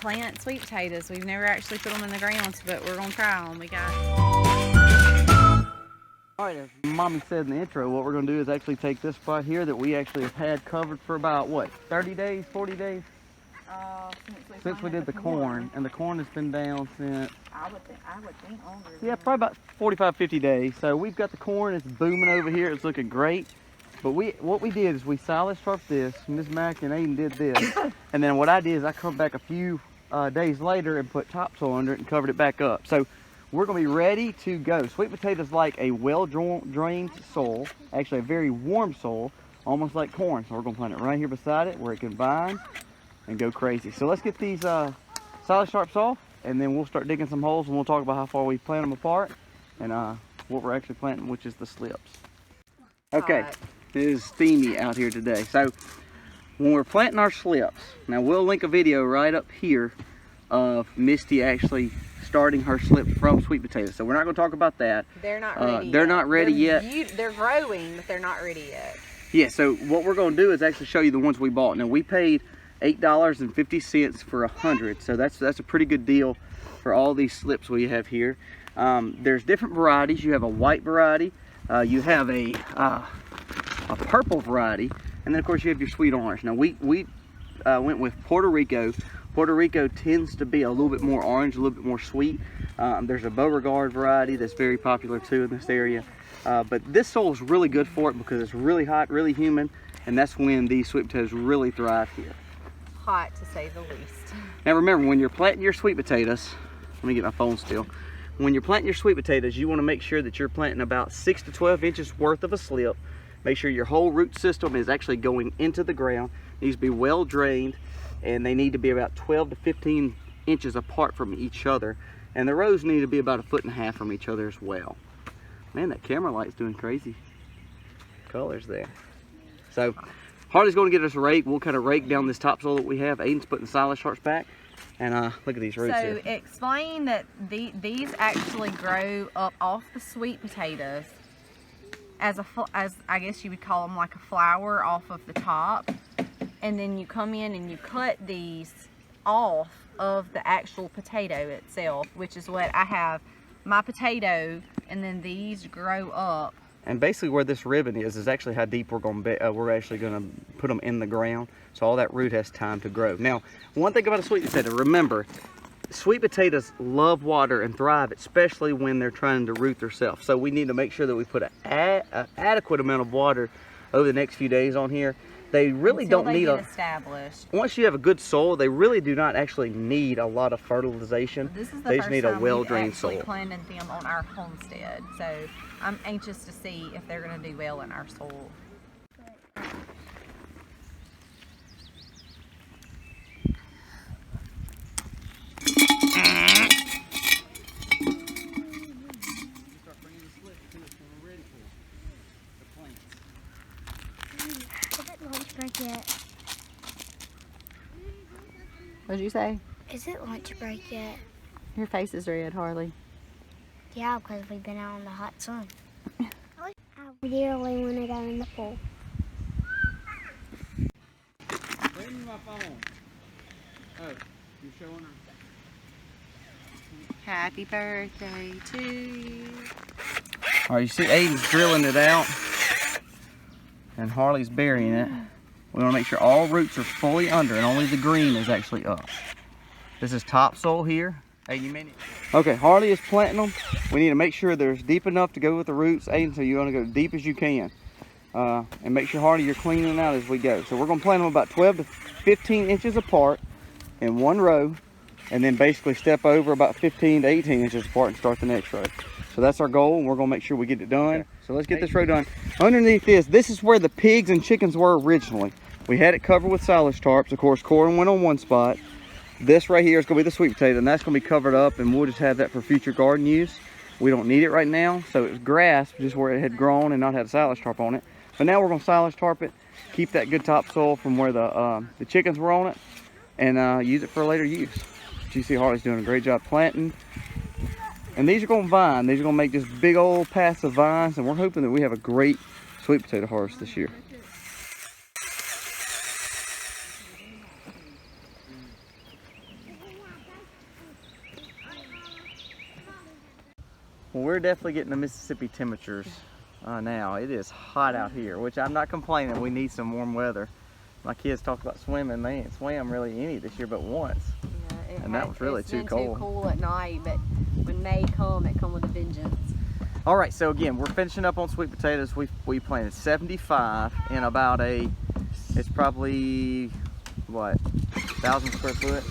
plant sweet potatoes. We've never actually put them in the ground, but we're gonna try them. We got. All right, as Mommy said in the intro, what we're gonna do is actually take this spot here that we actually have had covered for about what, 30 days, 40 days? Since we did the corn, and the corn has been down since I would think longer. Yeah, probably about 45, 50 days. So we've got the corn, it's booming over here, it's looking great. But what we did is we silage tarped this, Miss Mac and Aiden did this. And then what I did is I come back a few days later and put topsoil under it and covered it back up. So we're gonna be ready to go. Sweet potatoes like a well-drained soil, actually a very warm soil, almost like corn. So we're gonna plant it right here beside it where it can vine and go crazy. So let's get these silage tarps off, and then we'll start digging some holes, and we'll talk about how far we plant them apart and what we're actually planting, which is the slips. Okay, it is steamy out here today. So when we're planting our slips, now we'll link a video right up here of Misty actually starting her slips from sweet potatoes. So we're not going to talk about that. They're not ready. They're not ready yet. They're growing, but they're not ready yet. Yeah. So what we're going to do is actually show you the ones we bought. Now we paid $8.50 for 100, so that's a pretty good deal for all these slips we have here. There's different varieties. You have a white variety, you have a purple variety, and then of course you have your sweet orange. Now we went with Puerto Rico. Puerto Rico tends to be a little bit more orange, a little bit more sweet. There's a Beauregard variety that's very popular too in this area, but this soil is really good for it because it's really hot, really humid, and that's when these sweet potatoes really thrive here. Hot to say the least. Now remember, when you're planting your sweet potatoes, let me get my phone still. When you're planting your sweet potatoes, you want to make sure that you're planting about 6 to 12 inches worth of a slip. Make sure your whole root system is actually going into the ground. It needs to be well drained, and they need to be about 12 to 15 inches apart from each other. And the rows need to be about 1.5 feet from each other as well. Man, that camera light's doing crazy colors there. So Harley's going to get us a rake. We'll kind of rake down this topsoil that we have. Aiden's putting the silage tarps back. And look at these roots here. So explain that these actually grow up off the sweet potatoes as I guess you would call them like a flower off of the top. And then you come in and you cut these off of the actual potato itself, which is what I have my potato, and then these grow up. And basically where this ribbon is actually how deep we're actually going to put them in the ground. So all that root has time to grow. Now, one thing about a sweet potato, remember, sweet potatoes love water and thrive, especially when they're trying to root themselves. So we need to make sure that we put an adequate amount of water over the next few days on here. They really don't need established. Once you have a good soil, they really do not actually need a lot of fertilization. This is the they first just need a time well-drained we've soil. actually planted them on our homestead, so I'm anxious to see if they're going to do well in our soil. Yet. What'd you say? Is it lunch break yet? Your face is red, Harley. Yeah, because we've been out in the hot sun. I literally want to go in the pool. Bring me my phone. Oh, you're showing her. Happy birthday to you. All right, you see Aiden's drilling it out, and Harley's burying it. We want to make sure all roots are fully under and only the green is actually up. This is topsoil here. Aiden, you mean it? Okay, Harley is planting them. We need to make sure there's deep enough to go with the roots. Aiden, so you want to go as deep as you can. And make sure, Harley, you're cleaning out as we go. So we're going to plant them about 12 to 15 inches apart in one row, and then basically step over about 15 to 18 inches apart and start the next row. So that's our goal, and we're going to make sure we get it done. Okay. So let's get this row done. Underneath this is where the pigs and chickens were originally. We had it covered with silage tarps. Of course, corn went on one spot. This right here is going to be the sweet potato, and that's going to be covered up, and we'll just have that for future garden use. We don't need it right now, so it was grass just where it had grown and not had a silage tarp on it. But now we're going to silage tarp it, keep that good topsoil from where the chickens were on it, and use it for later use. But you see Harley's doing a great job planting. And these are going to vine. These are going to make just big old paths of vines, and we're hoping that we have a great sweet potato harvest this year. Well, we're definitely getting the Mississippi temperatures now. It is hot out here, which I'm not complaining. We need some warm weather. My kids talk about swimming. They ain't swam really any this year but once. Yeah, And that was really too cold. Too cool at night, but when May come, it come with a vengeance. All right, so again, we're finishing up on sweet potatoes. We planted 75 in about it's probably, what, 1,000 square foot?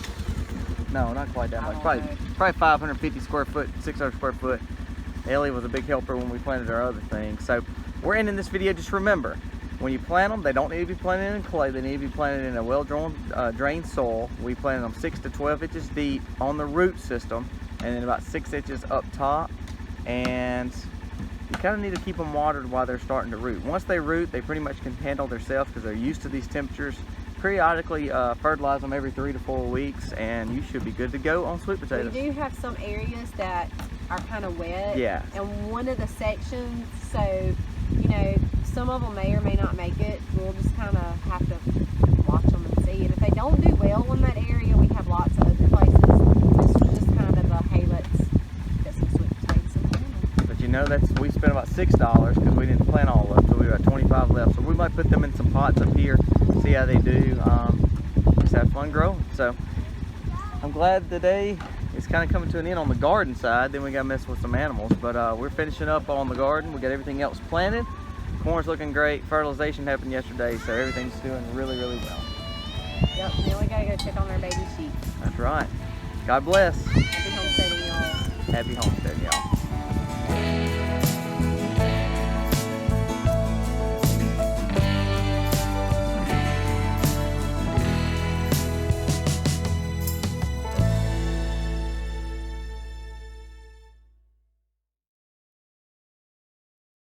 No, not quite that much. Probably 550 square foot, 600 square foot. Ellie was a big helper when we planted our other things. So we're ending this video. Just remember, when you plant them, they don't need to be planted in clay. They need to be planted in a well-drained soil. We planted them 6 to 12 inches deep on the root system, and then about 6 inches up top. And you kind of need to keep them watered while they're starting to root. Once they root, they pretty much can handle themselves because they're used to these temperatures. Periodically fertilize them every 3 to 4 weeks, and you should be good to go on sweet potatoes. We do have some areas that are kind of wet. Yeah. And one of the sections, so, you know, some of them may or may not make it. We'll just kind of have to watch them and see. And if they don't do well in that area, we have lots of other places. This was just kind of a, hey, let's get some sweet potatoes in there. But you know, we spent about $6 because we didn't plant all of them, so we got 25 left. So we might put them in some pots up here, see how they do. Just have fun growing. So I'm glad today it's kind of coming to an end on the garden side. Then we got to mess with some animals, but we're finishing up on the garden. We got everything else planted. Corn's looking great. Fertilization happened yesterday, so everything's doing really, really well. Yep, now we gotta go check on our baby sheep. That's right. God bless. Happy homesteading, y'all. Happy homesteading, y'all.